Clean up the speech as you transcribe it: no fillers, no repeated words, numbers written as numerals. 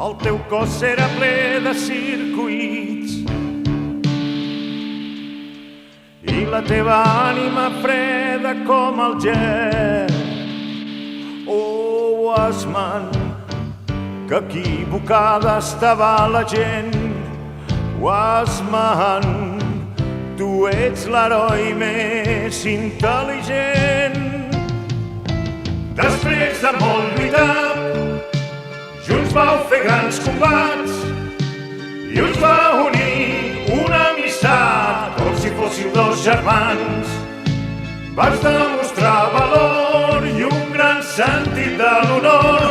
El teu cos era ple de circuits i la teva ànima freda com el gel. Oh, Wiseman, que equivocada estava la gent. Wiseman, tu ets l'heroi més intel·ligent. Després de molt lluitar, junts vau fer grans combats i us va unir una amistat, com si fóssiu dos germans. Vas demostrar valor i un gran sentit de l'honor.